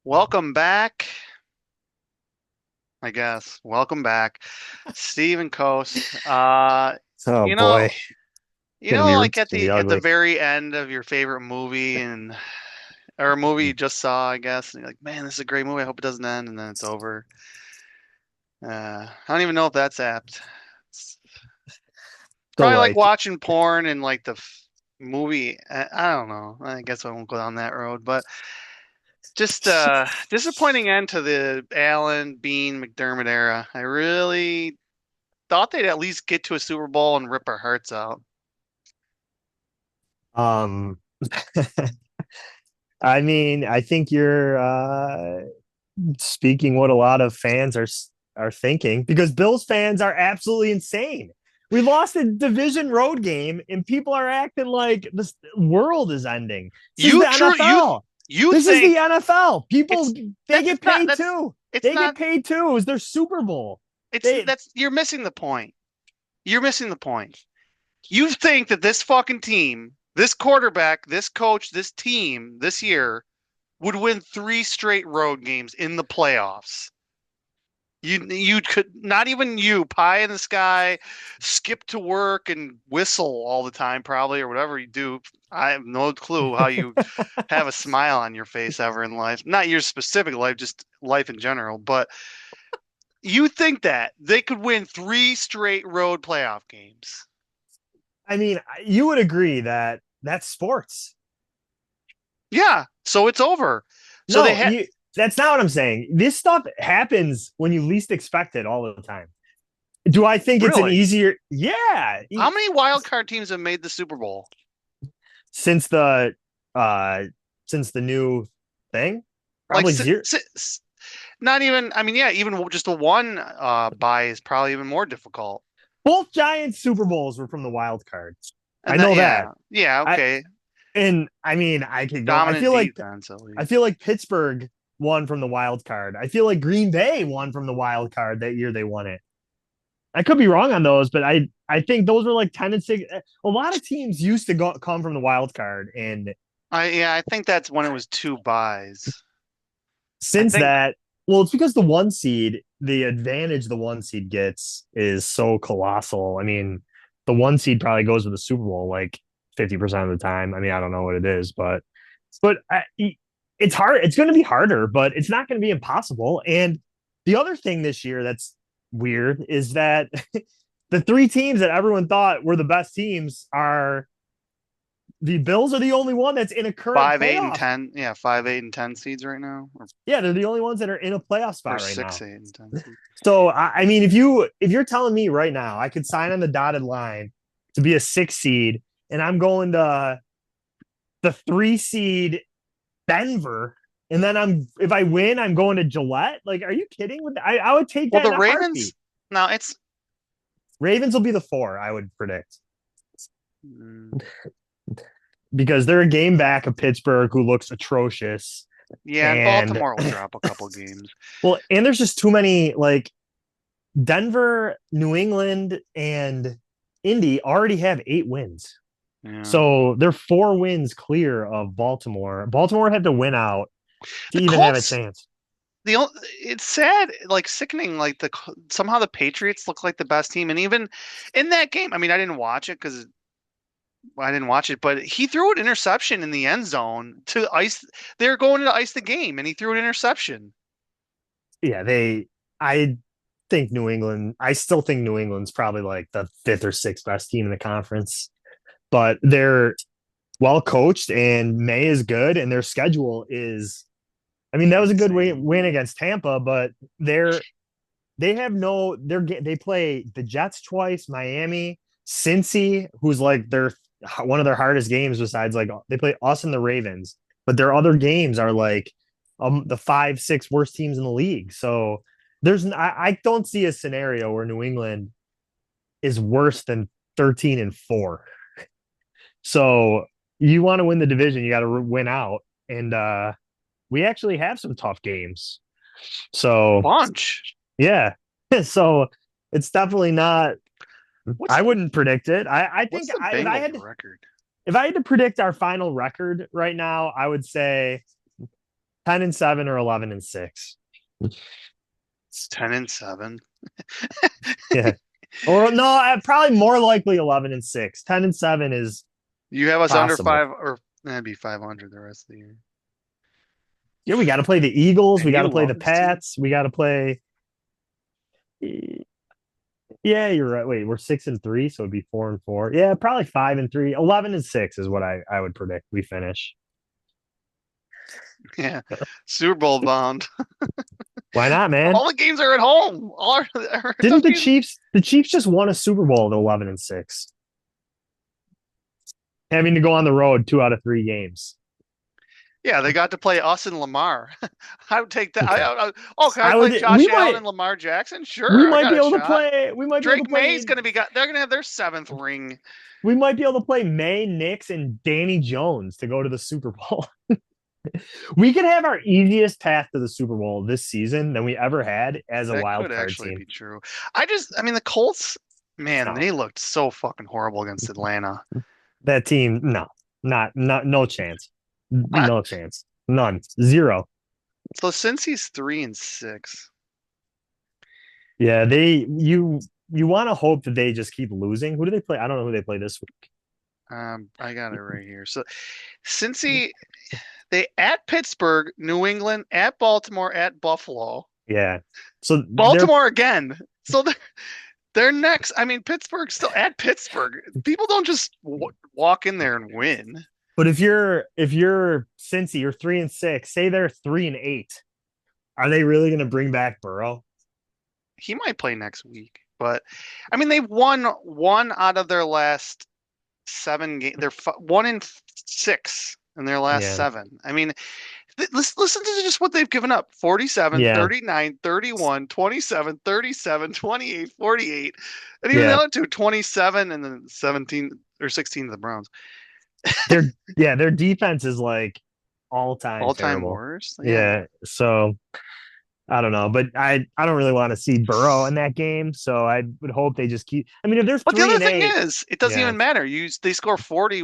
Welcome back, I guess. Welcome back, Stephen Coast. Oh You know, boy, gonna be like gonna be at the ugly. very end of your favorite movie or a movie you just saw, I guess, and you're like, man, this is a great movie. I hope it doesn't end, and then it's over. I don't even know if that's apt. It's So probably like like, watching porn and like the movie. I don't know. I guess I won't go down that road, but just disappointing end to the Allen Bean McDermott era. I really thought they'd at least get to a Super Bowl and rip our hearts out. um, I mean, I think you're speaking what a lot of fans are thinking because Bills fans are absolutely insane. We lost a division road game, and people are acting like the world is ending. This is You the true NFL. you This is the think NFL. People it's they get paid that's too. it's They not get paid too. It was their Super Bowl. it's They that's you're missing the point. You're missing the point. You think that this fucking team, this quarterback, this coach, this team this year would win three straight road games in the playoffs. You could not even you pie in the sky, skip to work and whistle all the time probably or whatever you do. I have no clue how you have a smile on your face ever in life. Not your specific life, just life in general. But you think that they could win three straight road playoff games? I mean, you would agree that that's sports. Yeah. So it's over. So they No, had you that's not what I'm saying. This stuff happens when you least expect it all the time. Do I think it's an really. easier? Yeah, How many wild card teams have made the Super Bowl? since the uh since the new thing, Like probably zero. not even. I mean, yeah, even just the one bye is probably even more difficult. Both Giants Super Bowls were from the wild cards. I And that, know that. yeah, I okay, I mean, I could go. dominant defense at I least. feel like Pittsburgh won from the wild card. I feel like Green Bay won from the wild card that year they won it. I could be wrong on those, but I think those were like 10-6. A lot of teams used to come from the wild card, and I think that's when it was two buys. I since think that, well, it's because the advantage the one seed gets is so colossal. I mean, the one seed probably goes with the Super Bowl like 50% of the time. I mean, I don't know what it is, but it's hard. It's going to be harder, but it's not going to be impossible. And the other thing this year that's weird is that the three teams that everyone thought were the best teams are the Bills are the only one that's in a current 5, 8, and playoff. 10. Yeah, 5, 8, and 10 seeds right now, Yeah, they're the only ones that are in a playoff or spot right six, now. 8, and 10 seeds. So I mean, if you're telling me right now, I could sign on the dotted line to be a 6 seed, and I'm going to the 3 seed Denver, and then I'm if I win, I'm going to Gillette. Like, are you kidding? I would take Well, that the in a Ravens. heartbeat. Now it's. Ravens will be the 4, I would predict, mm, because they're a game back of Pittsburgh, who looks atrocious, Yeah, and and Baltimore will drop a couple games. well, and there's just too many like Denver, New England, and Indy already have 8 wins. Yeah, So they're 4 wins clear of Baltimore. Baltimore had to win out to the even have a Colts. chance. It's sad, like sickening. Like somehow the Patriots look like the best team, and even in that game, I mean, I didn't watch it because I didn't watch it, but he threw an interception in the end zone to ice. They're going to ice the game, and he threw an interception. Yeah, I think New England, I still think New England's probably like the fifth or sixth best team in the conference, but they're well coached and May is good and their schedule is, I mean, that was a good Insane. win against Tampa, but they have no, they play the Jets twice, Miami, Cincy, who's like one of their hardest games besides like they play us and the Ravens, but their other games are like the 5, 6 worst teams in the league. So I don't see a scenario where New England is worse than 13-4. So you want to win the division, you got to win out, and we actually have some tough games. So Bunch. yeah, so it's definitely not. What's I wouldn't predict it. I what's think the Bengals record? if I had to predict our final record right now, I would say 10-7 or 11-6. It's 10-7. Yeah. Or no, probably more likely 11-6. 10-7 is You have us under possible. five, or that'd be 500 the rest of the year. Yeah, we got to play the Eagles. And We got you to play the lost too. Pats. We got to play. Yeah, you're right. Wait, we're 6-3, so it'd be 4-4. Yeah, probably 5-3. 11-6 is what I would predict we finish. Yeah, Super Bowl bound. Why not, man? All the games are at home. Didn't Those games. The Chiefs just won a Super Bowl at 11-6, having to go on the road 2 out of 3 games. Yeah, they got to play us and Lamar. I would take that. Okay. Oh, can I I play would Josh Allen and Lamar Jackson? we Sure, I might got be a able to shot. play Drake May's gonna be got. They're gonna have their seventh ring. we might be able to play May, Nix, and Danny Jones to go to the Super Bowl. We could have our easiest path to the Super Bowl this season than we ever had as a That wild could card actually team. be true. I mean, the Colts, man, No, they looked so fucking horrible against Atlanta. that team, no, no chance, no chance, none, zero. So since he's 3-6, Yeah, you want to hope that they just keep losing. Who do they play? I don't know who they play this week. I got it right here. So since they at Pittsburgh, New England, at Baltimore, at Buffalo, Yeah, so they're Baltimore again. So they're next. I mean, Pittsburgh still at Pittsburgh. People don't just walk in there and win. but if you're Cincy, you're 3-6. Say they're 3-8. Are they really going to bring back Burrow? He might play next week, but I mean, they've won one out of their last 7 games. They're 1-6 in their last Yeah, 7. I mean, listen to just what they've given up: 47, yeah, 39, 31, 27, 37, 28, 48, and even the yeah. other two, 27 and then 17 or 16 of the Browns. Their defense is like all time All time terrible. worst. Yeah. Yeah, so I don't know, but I don't really want to see Burrow in that game. So I would hope they just keep. I mean, if they're But the three other and thing eight, is, it doesn't yeah, even matter. They score 40,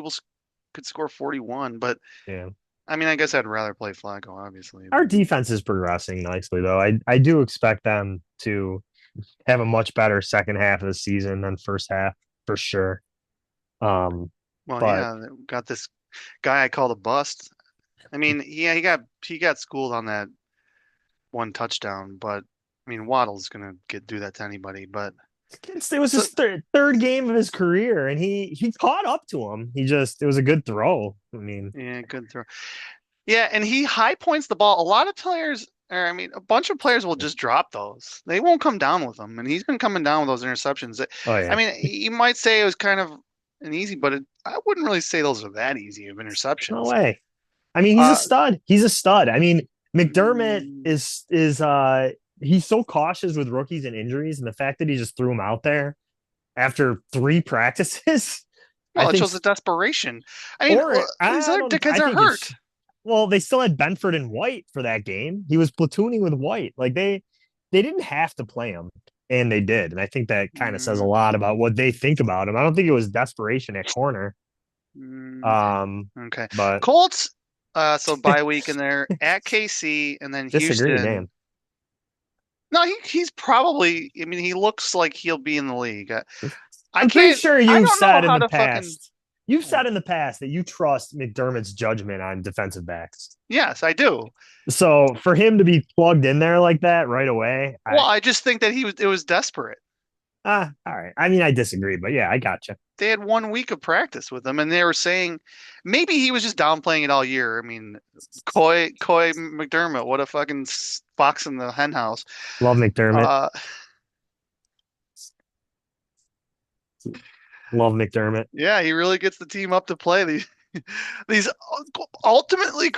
could score 41, but yeah. I mean, I guess I'd rather play Flacco, obviously. Our But defense is progressing nicely, though. I do expect them to have a much better second half of the season than first half for sure. Um, well, but yeah, got this guy I called a bust. I mean, yeah, he got schooled on that one touchdown, but I mean, Waddle's gonna do that to anybody. But it was so his third game of his career, and he caught up to him. It was a good throw. I mean, yeah, good throw. Yeah, and he high points the ball. A lot of players, or I mean, a bunch of players will just drop those. They won't come down with them, and he's been coming down with those interceptions. oh I yeah, mean, you might say it was kind of an easy, but I wouldn't really say those are that easy of no interceptions. way. I mean, he's a Uh, stud. He's a stud. I mean, McDermott mm, is he's so cautious with rookies and injuries, and the fact that he just threw him out there after 3 practices, I well, it think, shows the desperation. I mean, or these I other don't. dickheads I are think hurt. it's well, they still had Benford and White for that game. He was platooning with White. Like they didn't have to play him, and they did. And I think that kind of says a Mm, lot about what they think about him. I don't think it was desperation at corner. mm, Um, okay. but Colts, so bye week in there at KC and then disagree, Houston. damn. No, he's probably. I mean, he looks like he'll be in the league. I I'm pretty can't. sure I don't know how to fucking. you've said in the past that you trust McDermott's judgment on defensive backs. Yes, I do. So for him to be plugged in there like that right away, Well, I just think that it was desperate. all right. I mean, I disagree, but yeah, I gotcha. They had 1 week of practice with him, and they were saying maybe he was just downplaying it all year. I mean, Coy McDermott, what a fucking fox in the henhouse. Love McDermott. Uh, Love McDermott. yeah, he really gets the team up to play these ultimate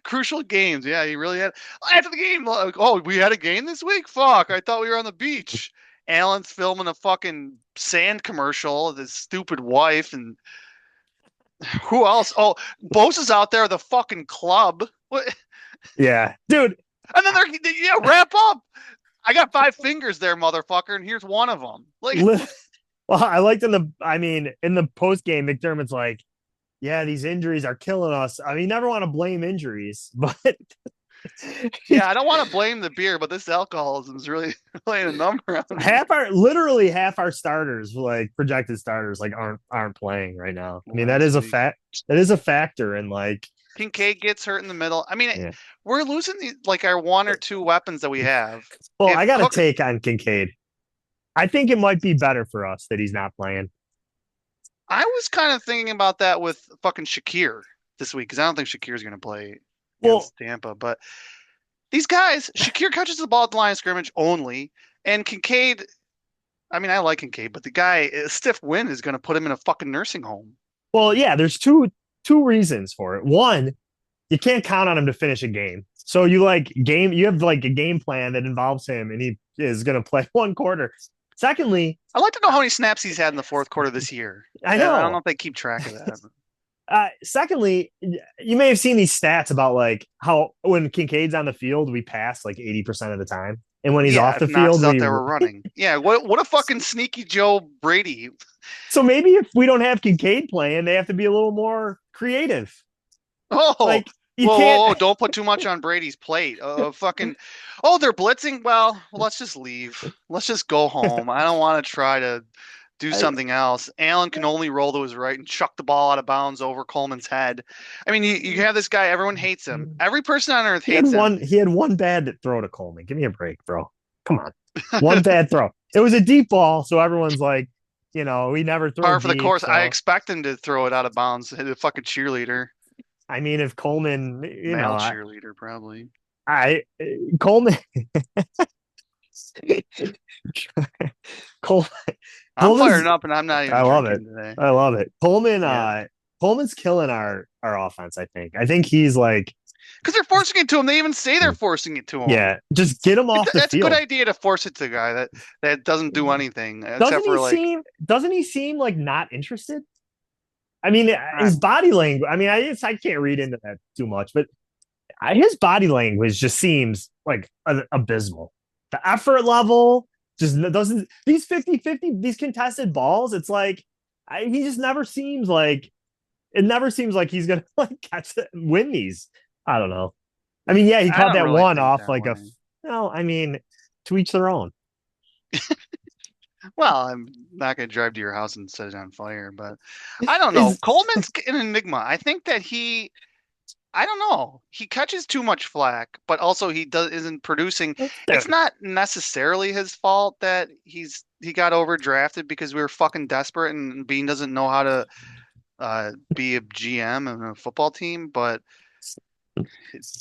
crucial games. Yeah, he really had after the game. Like, oh, we had a game this week. Fuck, I thought we were on the beach. Allen's filming a fucking sand commercial with his stupid wife, and who else? Oh, Bosa's out there with a fucking club. What? Yeah, dude. And then yeah, wrap up. I got 5 fingers there, motherfucker, and here's one of them. Like, Well, I liked in the. I mean, in the post game, McDermott's like, yeah, these injuries are killing us. I mean, you never want to blame injuries, but Yeah, I don't want to blame the beer, but this alcoholism is really playing a number on me. literally half our starters, like projected starters, like aren't playing right now. I mean, that Last is a week, fact. That is a factor, and like, Kincaid gets hurt in the middle. I mean, yeah. we're losing like our one or two weapons that we have. Well, I If got to Cook, take on Kincaid. I think it might be better for us that he's not playing. I was kind of thinking about that with fucking Shakir this week because I don't think Shakir's going to play Well, against Tampa. But these guys, Shakir catches the ball at the line of scrimmage only, and Kincaid. I mean, I like Kincaid, but the guy, a stiff wind is going to put him in a fucking nursing home. yeah. There's two reasons for it. One, you can't count on him to finish a game. So you have like a game plan that involves him, and he is going to play one quarter. Secondly, I'd like to know how many snaps he's had in the fourth quarter this year. I And I don't know know. if they keep track of that. Secondly, you may have seen these stats about like how when Kincaid's on the field, we pass like 80% of the time. And when he's Yeah, off if the Knox field, is out we there, we're running. Yeah, what a fucking sneaky Joe Brady. so maybe if we don't have Kincaid playing, they have to be a little more creative. Oh, Like you whoa, can't whoa, whoa, don't put too much on Brady's plate. Fucking, oh, they're blitzing. Well, let's just leave. Let's just go home. I don't want to try to do I, something else. Allen can only roll to his right and chuck the ball out of bounds over Coleman's head. I mean, you have this guy, everyone hates him. Every person on earth hates him. he had one bad throw to Coleman. Give me a break, bro. Come on. One bad throw. It was a deep ball, so everyone's like, we never throw Par for the deep. course. I So expect him to throw it out of bounds. Hit a fucking cheerleader, I mean, if Coleman, male cheerleader, probably. I Coleman Cole, I'm Coleman's fired up and I'm not I even love it. drinking today. I love it. Yeah. Coleman's killing our offense, I think. I think he's like, Because they're forcing it to him. They even say they're forcing it to him. yeah, just get him off the That's a good field. idea to force it to a guy that doesn't do anything except Doesn't he for like seem doesn't he seem like not interested? I mean, I his don't know. body language, I mean, I can't read into that too much, but his body language just seems like abysmal. The effort level just doesn't, these 50-50, these contested balls, it's like, he just never seems like, it never seems like he's going to like catch it and win these. I don't know. I mean, yeah, he I caught don't that really one think off that like way. no, I mean, to each their own. Well, I'm not going to drive to your house and set it on fire, but I don't know. Is Coleman's an enigma. I think that I don't know. He catches too much flack, but also he isn't producing. It's not necessarily his fault that he got overdrafted because we were fucking desperate and Bean doesn't know how to be a GM and a football team, but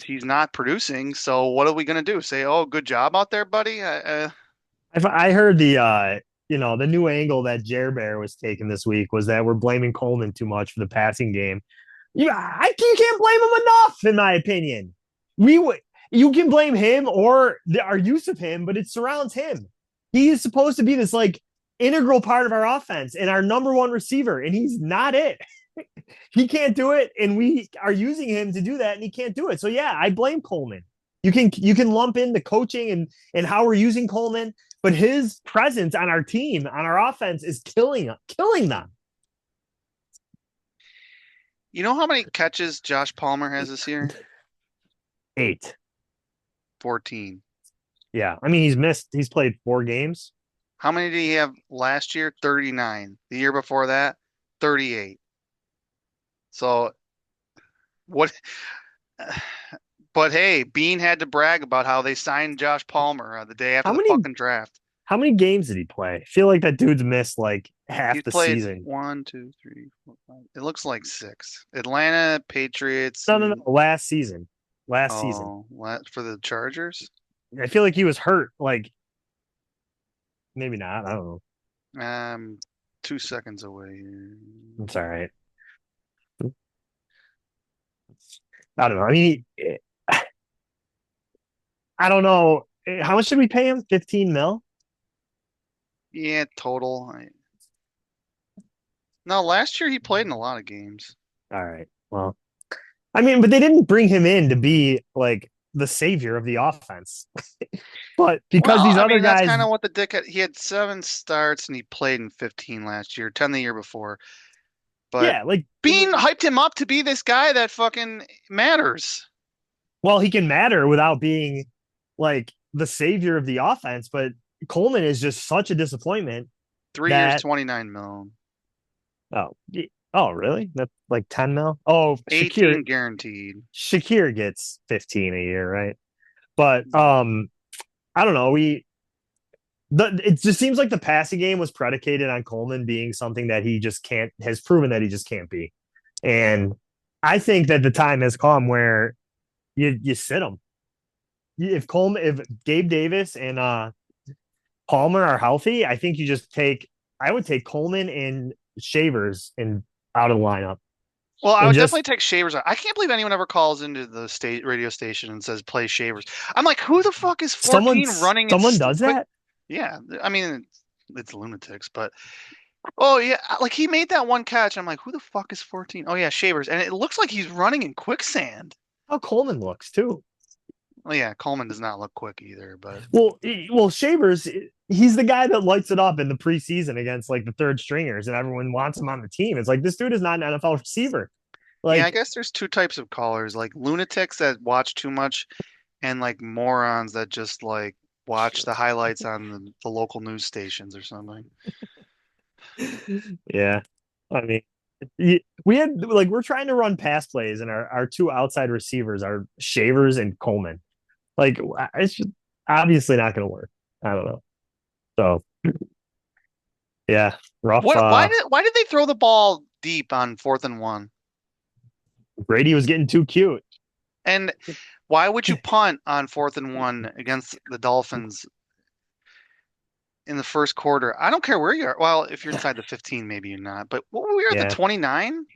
he's not producing. So what are we gonna do? Say, "Oh, good job out there, buddy." I heard the new angle that Jer Bear was taking this week was that we're blaming Coleman too much for the passing game. Yeah, you can't blame him enough, in my opinion. You can blame him or our use of him, but it surrounds him. He is supposed to be this like integral part of our offense and our number one receiver, and he's not it. He can't do it, and we are using him to do that, and he can't do it. So yeah, I blame Coleman. You can lump in the coaching and how we're using Coleman, but his presence on our team, on our offense, is killing them. You know how many catches Josh Palmer has this year? 8. 14. Yeah, I mean he's played 4 games. How many did he have last year? 39. The year before that, 38. So what? But hey, Bean had to brag about how they signed Josh Palmer the day after How the many fucking draft. how many games did he play? I feel like that dude's missed like half He's the played season. one, two, three, four, five. It looks like six. Atlanta, Patriots, No, no, no. and Last season. Last season. oh, what for the Chargers? I feel like he was hurt. Like maybe not. I don't know. Um, 2 seconds away here. It's all right. I don't know. I mean, I don't know. How much did we pay him? 15 mil? Yeah, total. No, last year he played in a lot of games. All right. Well, I mean, but they didn't bring him in to be like the savior of the offense. But because Well, these I other mean, that's guys, kind of what the dick had. He had 7 starts and he played in 15 last year, 10 the year before. but Yeah, like Bean hyped him up to be this guy that fucking matters. well, he can matter without being like the savior of the offense, but Coleman is just such a disappointment 3 years, that 29 mil, oh oh really? That's like 10 mil. Oh, 18 guaranteed. Shakir gets 15 a year, right? But I don't know. It just seems like the passing game was predicated on Coleman being something that he just can't has proven that he just can't be. And I think that the time has come where you sit him. If Gabe Davis and Palmer are healthy, I think you just take I would take Coleman and Shavers and out of the lineup Well, I and would just definitely take Shavers. I can't believe anyone ever calls into the state radio station and says play Shavers. I'm like, who the fuck is someone 14 running in someone does quick? that. Yeah, I mean, it's lunatics, but oh yeah, like he made that one catch. I'm like, who the fuck is 14? Oh yeah, Shavers, and it looks like he's running in quicksand. How Coleman looks too. Well, yeah, Coleman does not look quick either, but Well, Shavers, he's the guy that lights it up in the preseason against like the third stringers, and everyone wants him on the team. It's like this dude is not an NFL receiver. yeah, I Like, guess there's two types of callers, like lunatics that watch too much and like morons that just like watch the highlights on the local news stations or something. yeah, I mean, we had like we're trying to run pass plays, and our two outside receivers are Shavers and Coleman. Like, it's just obviously not going to work. I don't know. So, yeah, rough. Why did they throw the ball deep on 4th and 1? Brady was getting too cute. And why would you punt on 4th and 1 against the Dolphins in the first quarter? I don't care where you are. Well, if you're inside the 15, maybe you're not. But what were we at the Yeah. 29?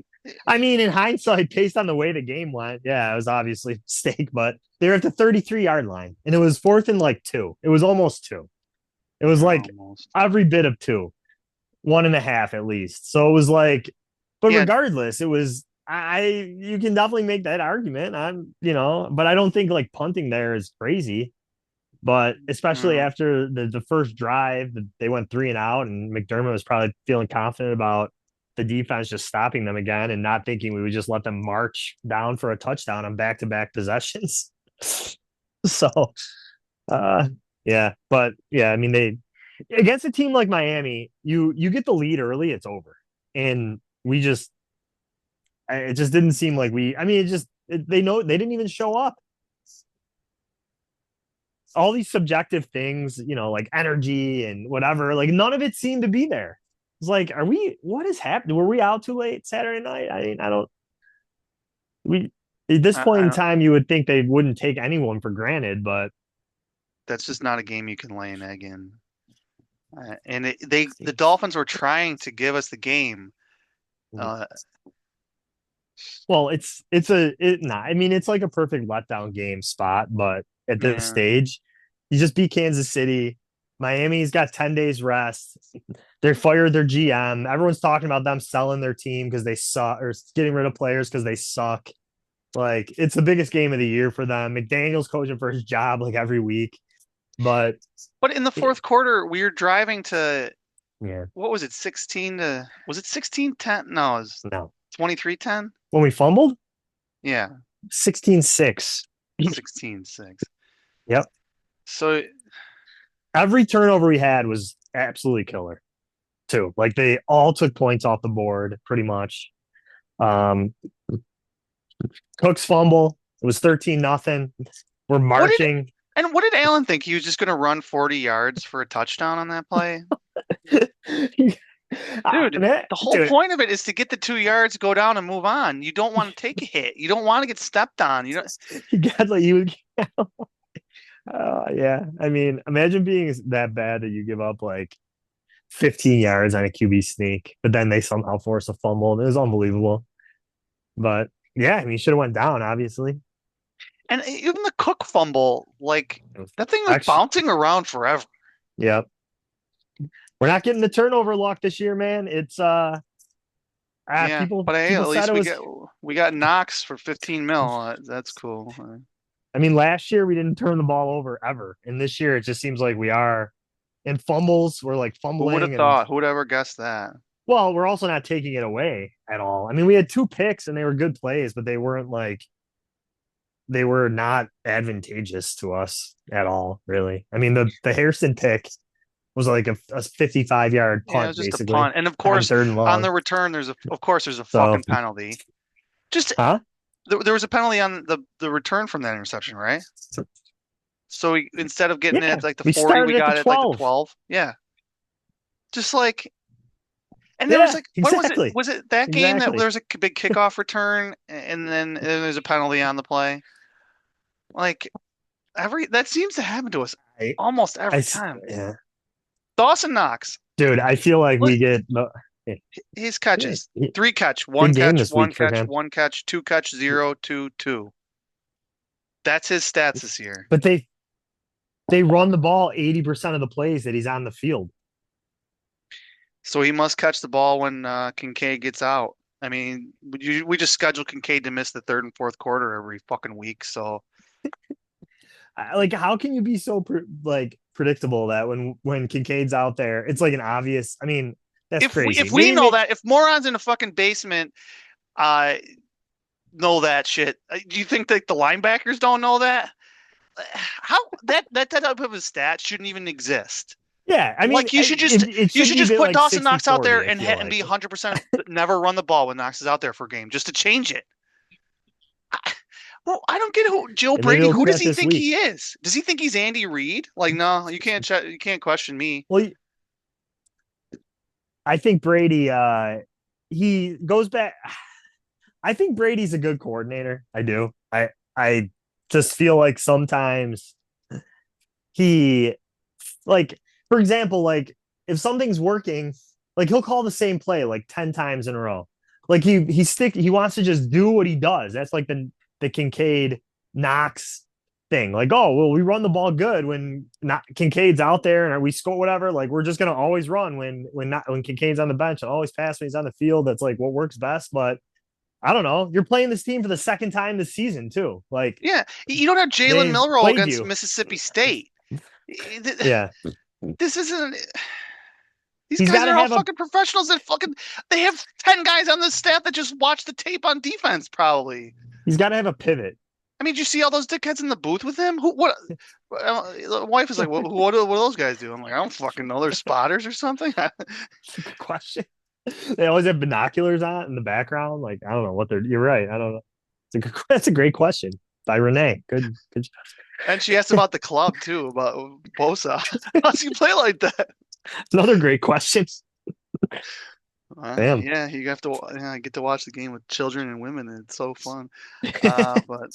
I mean, in hindsight, based on the way the game went, yeah, it was obviously a mistake, but they were at the 33-yard line and it was fourth and like two. It was almost two. It was like Almost. every bit of two, 1.5 at least. So it was like, but Yeah. regardless, it was, you can definitely make that argument. But I don't think like punting there is crazy. But especially mm, after the first drive, they went 3 and out, and McDermott was probably feeling confident about the defense just stopping them again and not thinking we would just let them march down for a touchdown on back to back possessions. So, uh, yeah, but yeah, I mean, they against a team like Miami, you get the lead early, it's over, and it just didn't seem like I mean, they know they didn't even show up. All these subjective things, like energy and whatever, like none of it seemed to be there. It's like, what is happening? Were we out too late Saturday night? I mean, I don't, we, at this point I in don't. time, you would think they wouldn't take anyone for granted, but That's just not a game you can lay an egg in. And the Dolphins were trying to give us the game. Uh, well, I mean, it's like a perfect letdown game spot, but at this yeah. stage, you just beat Kansas City. Miami's got 10 days rest. They fired their GM. Everyone's talking about them selling their team because they suck or getting rid of players because they suck. Like, it's the biggest game of the year for them. McDaniel's coaching for his job like every week. But But in the fourth quarter, we were driving to yeah, what was it, 16 to was it 16-10? No, it was no. 23-10. When we fumbled, Yeah, 16-6. 16-6. Yep. So Every turnover we had was absolutely killer, too. Like, they all took points off the board pretty much. Um, Cook's fumble, it was 13-0. We're what did marching. what did Allen think? He was just going to run 40 yards for a touchdown on that play? Dude, the whole Dude, point of it is to get the 2 yards, go down, and move on. You don't want to take a hit. You don't want to get stepped on. You don't. he got like you. Yeah. I mean, imagine being that bad that you give up like 15 yards on a QB sneak, but then they somehow force a fumble. It was unbelievable. But yeah, I mean, he should have went down, obviously. And even the Cook fumble, like that thing was Actually, bouncing around forever. yep. We're not getting the turnover luck this year, man. It's Yeah, people but hey, people at said least it was. we got Knox for 15 mil. That's cool. I mean, last year we didn't turn the ball over ever, and this year it just seems like we are. And fumbles, we're like Who would have fumbling, and thought? Who would ever guessed that? Well, we're also not taking it away at all. I mean, we had 2 picks and they were good plays, but they were not advantageous to us at all, really. I mean, the Hairston pick was like a 55-yard Yeah, it punt, was just a basically, punt. And of on course, third and on long. the return, there's a So, fucking penalty. Just huh? there was a penalty on the return from that interception, right? So instead of getting it Yeah, at like the we 40, we started at the got it at like the 12. 12. Yeah. Just like, and there was Yeah, like, what was it? exactly. Was it that game that Exactly. there was a big kickoff return and then there's a penalty on the play? Like that seems to happen to us I, almost I, every time. yeah. Dawson Knox, Dude, I feel like look, we get his catches, three catch, one big game catch, this one week for catch, him. one catch, two catch, 0, 2, 2. That's his stats this year. But they run the ball 80% of the plays that he's on the field. So he must catch the ball when Kincaid gets out. I mean, we just schedule Kincaid to miss the third and fourth quarter every fucking week. So Like, how can you be so predictable that when Kincaid's out there, it's like an obvious. I mean, that's if crazy. we know Maybe that, if morons in a fucking basement uh know that shit, do you think that the linebackers don't know that? How that type of a stat shouldn't even exist. yeah. I mean, Like you should just it you should should be a just bit put like Dawson Knox out 60-40. there I and feel and be like 100% never run the ball when Knox is out there for a game just to change it. Well, I don't get who Joe and maybe Brady. they'll Who do does that he this think week. he is? Does he think he's Andy Reid? Like, no, you can't question me. Well, I think Brady. He goes back. I think Brady's a good coordinator. I do. I just feel like sometimes he like, for example, like if something's working, like he'll call the same play like 10 times in a row. Like he wants to just do what he does. That's like the Kincaid Knox thing. Like, oh well, we run the ball good when not Kincaid's out there and we score whatever. Like we're just gonna always run when Kincaid's on the bench and always pass when he's on the field. That's like what works best. But I don't know. You're playing this team for the second time this season too. Like Yeah, you don't have Jalen they've Milrow played against you. Mississippi State. Yeah. This isn't. These He's guys got to are all have a fucking professionals that fucking. They have 10 guys on the staff that just watch the tape on defense. Probably. he's got to have a pivot. I mean, did you see all those dickheads in the booth with him? Who? What? The wife is like, what do those guys do? I'm like, I don't fucking know. They're spotters or something. Good question. They always have binoculars on in the background. Like I don't know what they're. You're right. I don't know. That's a great question by Renee. Good job. And she asked about the club too, about Bosa. How's he play like that? Another great question. Damn. Yeah, you have to get to watch the game with children and women, and it's so fun. But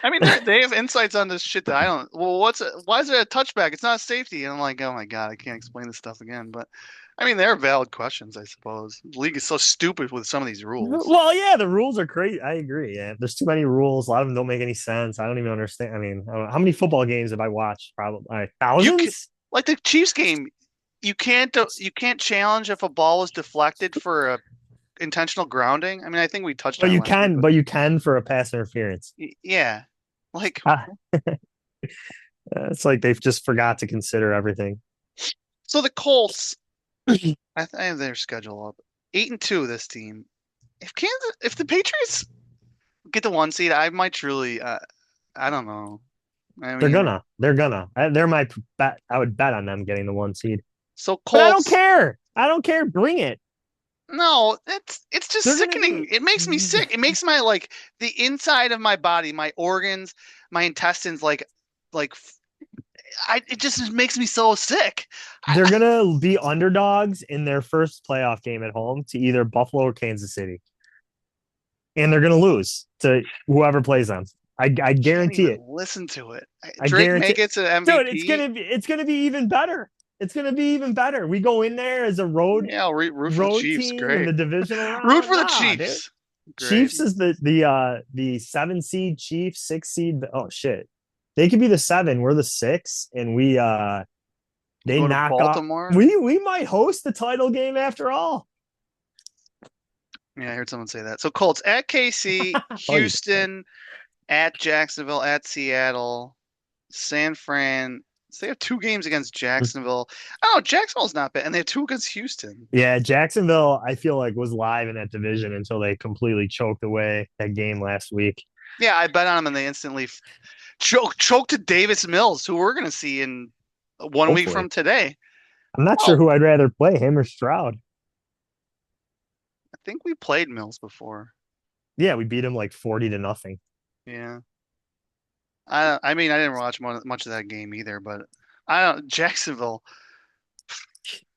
I mean, they have insights on this shit that I don't. Well, why is it a touchback? It's not safety. And I'm like, oh my god, I can't explain this stuff again. But I mean, they're valid questions, I suppose. The league is so stupid with some of these rules. Well, yeah, the rules are crazy. I agree. Yeah, there's too many rules. A lot of them don't make any sense. I don't even understand. I mean, I don't know. How many football games have I watched? Probably You can, thousands. like the Chiefs game, you can't challenge if a ball is deflected for a intentional grounding. I mean, I think we touched But on it you last week, can, but but you can for a pass interference. yeah, like Ah, it's like they've just forgot to consider everything. so the Colts. I have their schedule up 8-2. This team. If the Patriots get the 1 seed, I might truly. I don't know. I They're mean, gonna. They're gonna. They're my bet. I would bet on them getting the 1 seed. so But I don't Colts. care. I don't care. Bring it. No, it's just They're gonna sickening. be. It makes me sick. It makes my like the inside of my body, my organs, my intestines, like it just makes me so sick. They're gonna be underdogs in their first playoff game at home to either Buffalo or Kansas City, and they're gonna lose to whoever plays them. I Can't guarantee even it. listen to it. I Drake May guarantee, gets an dude. MVP. It's gonna be even better. It's gonna be even better. We go in there as a Yeah, I'll root for the road Chiefs. team in Great. the divisional Root round. for the Nah, dude. Chiefs. Great. Chiefs is the 7 seed, Chiefs 6 seed. Oh shit, they could be the 7. We're the 6, and they Go to knock off. Baltimore. We might host the title game after all. Yeah, I heard someone say that. So Colts at KC, Oh, Houston, at Jacksonville, at Seattle, San Fran, So they have 2 games against Jacksonville. Oh, Jacksonville's not bad, and they have 2 against Houston. Yeah, Jacksonville, I feel like was live in that division until they completely choked away that game last week. Yeah, I bet on them, and they instantly choked to Davis Mills, who we're going to see in 1 week Hopefully, from today. I'm not sure Oh, who I'd rather play, him or Stroud. I think we played Mills before. Yeah, we beat him like 40-0. Yeah. I mean, I didn't watch much of that game either, but I don't Jacksonville.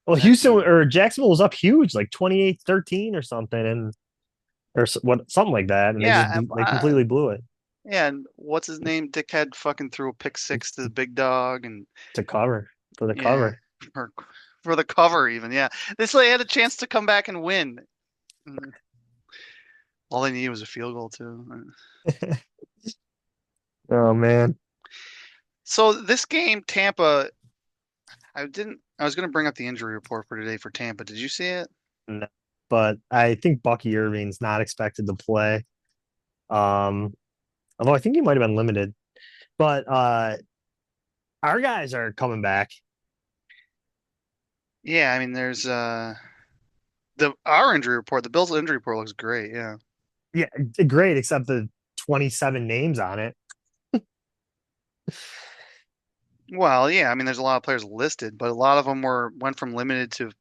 Well, That Houston team. or Jacksonville was up huge, like 28-13 or something, and or what something like that, and Yeah, they completely blew it yeah, and what's his name? Dickhead fucking threw a pick six to the big dog, and to cover for the yeah, cover. for for the cover even. Yeah, this they had a chance to come back and win. Mm, all they needed was a field goal too. Oh man. So this game, Tampa, I didn't. I was going to bring up the injury report for today for Tampa. Did you see it? No. But I think Bucky Irving's not expected to play. Um, although I think he might have been limited. But our guys are coming back. Yeah, I mean, there's the our injury report. The Bills' injury report looks great. Yeah. Yeah, great, except the 27 names on it. Well, yeah. I mean, there's a lot of players listed, but a lot of them went from limited to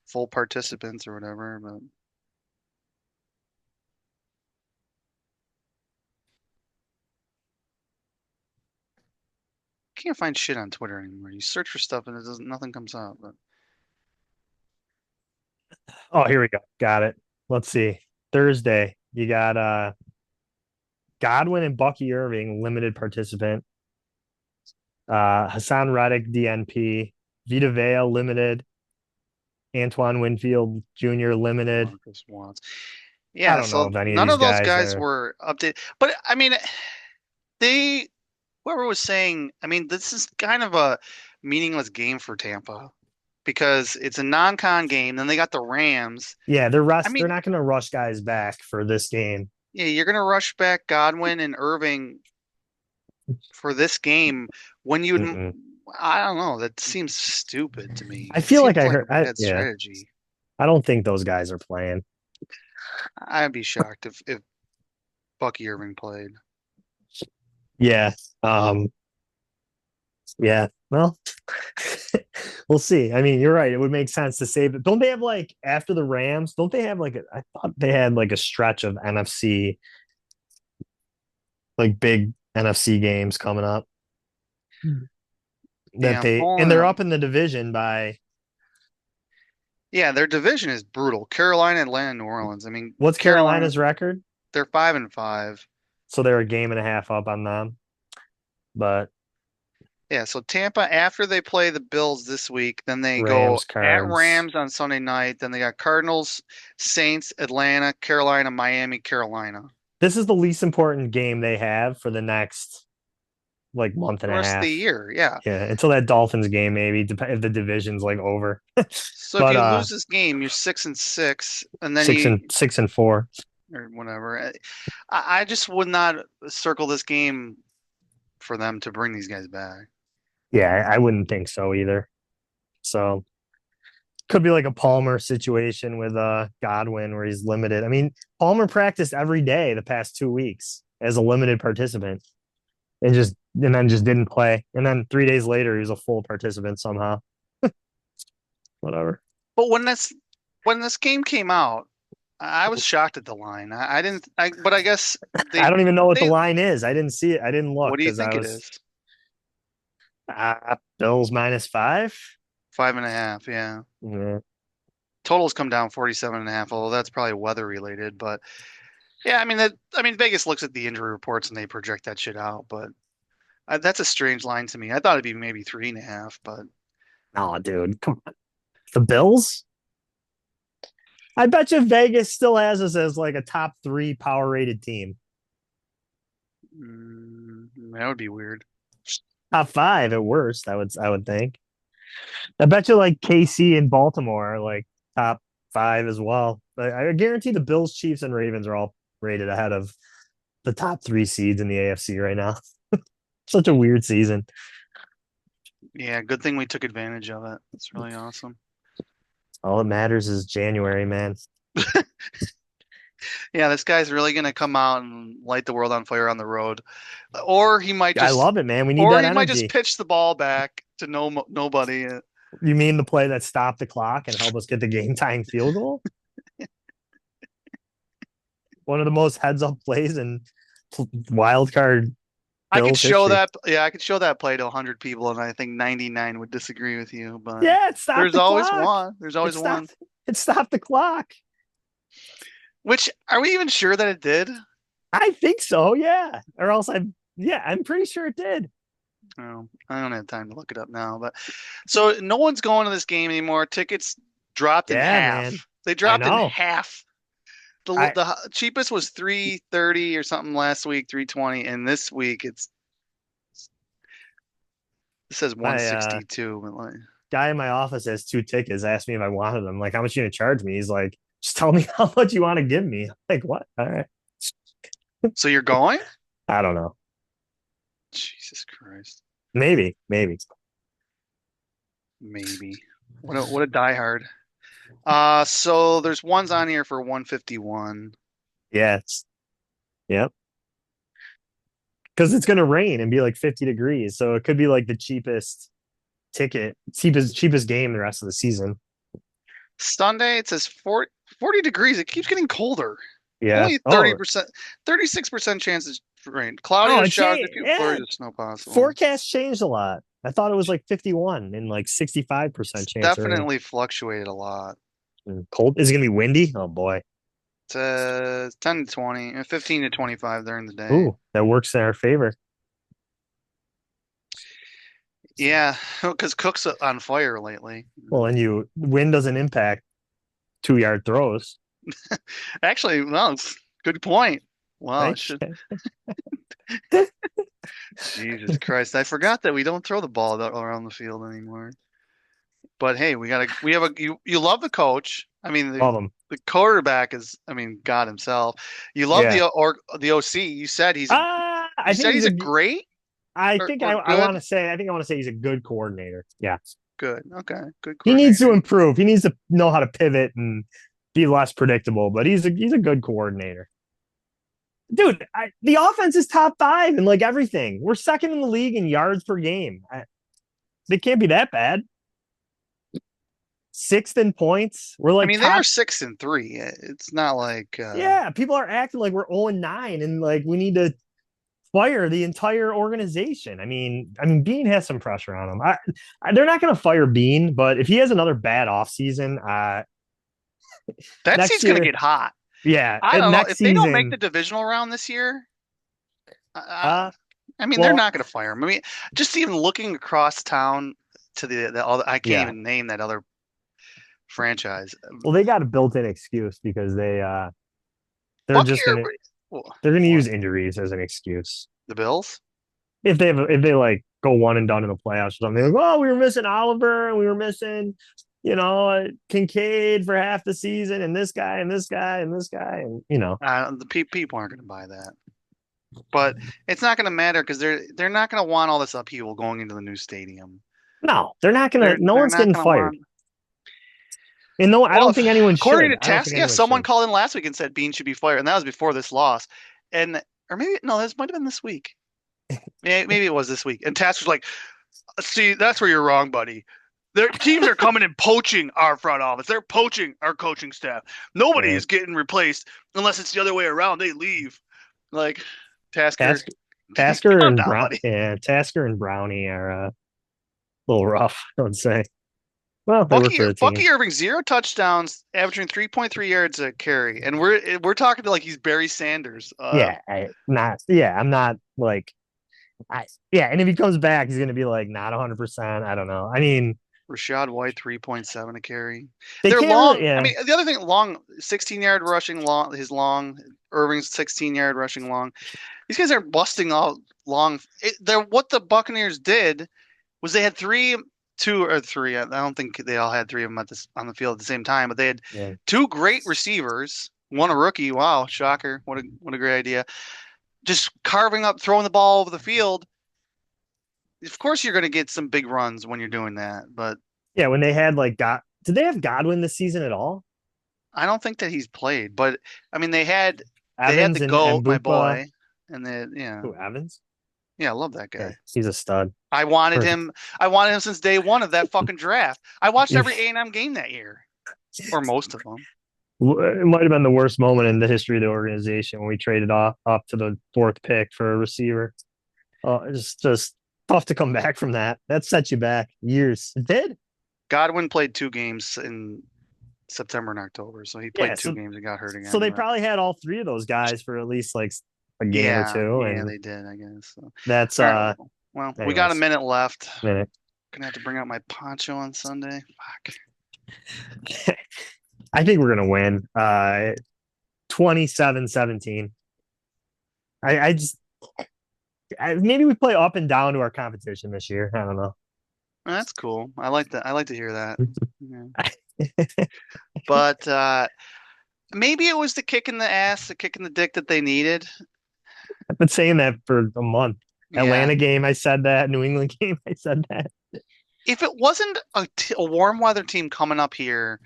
full participants or whatever. But can't find shit on Twitter anymore. You search for stuff and it doesn't. Nothing comes up. But Oh, here we go. Got it. Let's see. Thursday, you got Godwin and Bucky Irving, limited participant. Hassan Reddick, DNP. Vita Vea, limited. Antoine Winfield Jr., limited. Marcus Watts. I Yeah. don't know So if any of none these of those guys guys are. were updated. But I mean, they whoever was saying. I mean, this is kind of a meaningless game for Tampa because it's a non-con game. Then they got the Rams. Yeah, I they're mean, not going to rush guys back for this game. yeah, you're gonna rush back Godwin and Irving for this game when you would. Mm-mm. I don't know. That seems stupid to me. I It feel like seems I like heard. a bad Yeah, strategy. I don't think those guys are playing. I'd be shocked if Bucky Irving played. Yeah. Yeah. Well, we'll see. I mean, you're right. It would make sense to save it. Don't they have like after the Rams? Don't they have like I thought they had like a stretch of NFC, like big NFC games coming up Yeah, that I'm they and pulling they're up. up in the division by Yeah, their division is brutal. Carolina, Atlanta, New Orleans. I mean, what's Carolina, Carolina's record? they're 5-5. So they're a game and a half up on them. But Yeah, so Tampa, after they play the Bills this week, then they go Rams at cards. Rams on Sunday night. Then they got Cardinals, Saints, Atlanta, Carolina, Miami, Carolina. This is the least important game they have for the next like month and The a rest of the half. year, yeah. Yeah, until that Dolphins game, maybe if the division's like over. So if But you lose this game, you're 6-6, and then six and you six and four. or whatever. I just would not circle this game for them to bring these guys back. Yeah, I wouldn't think so either. So could be like a Palmer situation with Godwin where he's limited. I mean, Palmer practiced every day the past 2 weeks as a limited participant and then just didn't play. And then 3 days later he was a full participant somehow. Whatever. But when this game came out, I was shocked at the line. I didn't. But I guess I they don't even know what the they. line is. I didn't see it. I didn't look What do you because think I it was is? Bills -5. 5.5. Yeah. Yeah. Totals come down 47.5. Although that's probably weather related. But yeah, I mean that. I mean Vegas looks at the injury reports and they project that shit out. But that's a strange line to me. I thought it'd be maybe 3.5. But No, dude, come on. The Bills? I bet you Vegas still has us as like a top three power rated team. that would be weird. Top five at worst, I would think. I bet you like KC and Baltimore are like top five as well. But I guarantee the Bills, Chiefs, and Ravens are all rated ahead of the top three seeds in the AFC right now. Such a weird season. Yeah, good thing we took advantage of it. It's really awesome. All that matters is January, man. Yeah, this guy's really gonna come out and light the world on fire on the road, or he might I just, love it, man. We need or that he might just energy. pitch the ball back to nobody. You mean the play that stopped the clock and helped us get the game tying field goal? One of the most heads up plays in wild card I could Bills show history. that, yeah, I could show that play to 100 people, and I think 99 would disagree with you. But Yeah, it stopped there's the always clock. one. There's It always one. stopped. It stopped the clock. Which are we even sure that it did? I think so. Yeah. Or else yeah, I'm pretty sure it did. Oh, I don't have time to look it up now. But so no one's going to this game anymore. Tickets dropped in Yeah, man. half. They I dropped in know. half. The I the cheapest was 330 or something last week, 320, and this week it says my 162. But like, guy in my office has 2 tickets. Asked me if I wanted them. Like, how much are you gonna charge me? He's like, just tell me how much you want to give me. I'm like, what? All right. so you're going? I don't know. Jesus Christ. Maybe. Maybe. What a diehard. So there's ones on here for 151. Yeah. Yep. Because it's gonna rain and be like 50 degrees. So it could be like the cheapest game the rest of the season. Sunday it says 40 degrees. It keeps getting colder. Yeah. Only Oh, 30%, 36% chances for rain. Cloudy oh, or it showered, a changed. few Yeah. flurries of snow possible. Forecast changed a lot. I thought it was like 51 and like It's 65% chance of rain. definitely fluctuated a lot. Cold. Is it gonna be windy? Oh boy. It says 10 to 20 and 15 to 25 during the day. Ooh, that works in our favor. Yeah, because Cook's on fire lately. Well, and wind doesn't impact 2 yard throws. Actually, well, good point. Wow, it Thanks. should. Jesus Christ, I forgot that we don't throw the ball around the field anymore. But hey, we have a you love the coach. I mean Love them. the quarterback is, I mean, God himself. You love Yeah. the OC. You I think said he's a great or good. I think I want to say he's a good coordinator. Yeah. Good. Okay. Good He needs to coordinator. improve. He needs to know how to pivot and be less predictable, but he's a good coordinator. Dude, the offense is top five and like everything. We're second in the league in yards per game. They can't be that bad. Sixth in points. We're I like mean, they are top. 6-3. It's not like Yeah, people are acting like we're 0-9 and like we need to fire the entire organization. I mean, Bean has some pressure on him. They're not going to fire Bean, but if he has another bad offseason, that next seat's gonna year, get hot. yeah, I and don't know next if they don't make the season, divisional round this year. uh, I mean, they're well, not going to fire him. I mean, just even looking across town to the other, I can't yeah, even name that other franchise. well, they got a built-in excuse because they're just Buccaneers, gonna well, they're gonna what? use injuries as an excuse. The Bills? If they like go one and done in the playoffs or something, like, oh, we were missing Oliver and we were missing, Kincaid for half the season, and this guy and this guy and this guy, and The people aren't going to buy that. But it's not going to matter because they're not going to want all this upheaval going into the new stadium. no, they're not gonna. No They're one's not getting going to fired, want. and no, I Well, don't think anyone according should. to I don't Task, think yeah, anyone someone should. called in last week and said Bean should be fired, and that was before this loss. And or maybe no, this might have been this week. Maybe it was this week. And Task was like, "See, that's where you're wrong, buddy. Their teams are coming and poaching our front office. They're poaching our coaching staff. Nobody Yeah, is getting replaced unless it's the other way around. They leave." Like Tasker, Task, Tasker calm and down, buddy. Tasker and Brownie are a little rough. I would say. Well, they work for the team. Bucky Irving 0 touchdowns, averaging 3.3 yards a carry, and we're talking to like he's Barry Sanders. Yeah, I'm not like yeah, and if he comes back, he's gonna be like not 100%. I don't know. I mean, Rashad White 3.7 a carry. they They're can't really. long. I Yeah, mean, the other thing, long 16-yard rushing long. His long Irving's 16-yard rushing long. These guys are busting all long. They're what the Buccaneers did was they had two or three. I don't think they all had three of them on the field at the same time, but they had yeah. two great receivers. One a rookie. Wow, shocker! What a great idea. Just carving up, throwing the ball over the field. of course you're going to get some big runs when you're doing that, but Yeah, when they had like God, did they have Godwin this season at all? I don't think that he's played. But I mean, they had the Evans GOAT, and my Bupa. boy, and then yeah, Who, Evans? yeah, I love that Yeah, guy. he's a stud. I wanted Perfect. him. I wanted him since day one of that fucking draft. I watched every A&M game that year, or most of them. It might have been the worst moment in the history of the organization when we traded off up to the fourth pick for a receiver. It's just tough to come back from that. That set you back years. It did. Godwin played 2 games in September and October, so he Yeah. played two games and got hurt So again. they But probably had all three of those guys for at least like a game or yeah, two, yeah, and they did, I guess. So. that's All right. Well, we got a anyways. minute left. Minute. Gonna have to bring out my poncho on Sunday. Fuck. I think we're gonna win. 27-17. I just maybe we play up and down to our competition this year. I don't know. That's cool. I like that. I like to hear that. Yeah. But maybe it was the kick in the ass, the kick in the dick that they needed. I've been saying that for a month. Yeah. Atlanta game, I said that. New England game, I said that. If it wasn't a warm weather team coming up here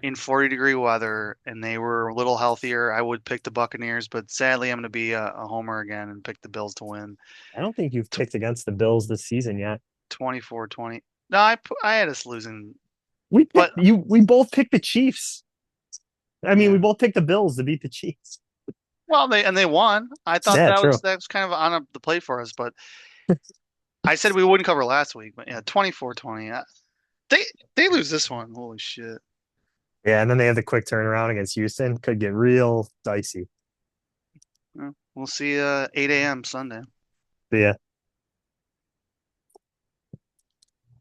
in 40-degree weather and they were a little healthier, I would pick the Buccaneers. But sadly, I'm going to be a homer again and pick the Bills to win I don't think you've picked against the Bills this season yet. 24-20. No, I had us losing, We but picked you. We both picked the Chiefs. I mean, we yeah. both picked the Bills to beat the Chiefs. Well, they won. I thought Yeah, that true. was kind of on the plate for us, but I said we wouldn't cover last week. But yeah, 24-20. They they lose this one. Holy shit. Yeah, and then they have the quick turnaround against Houston. Could get real dicey. Well, we'll see 8 a.m. Sunday. But yeah.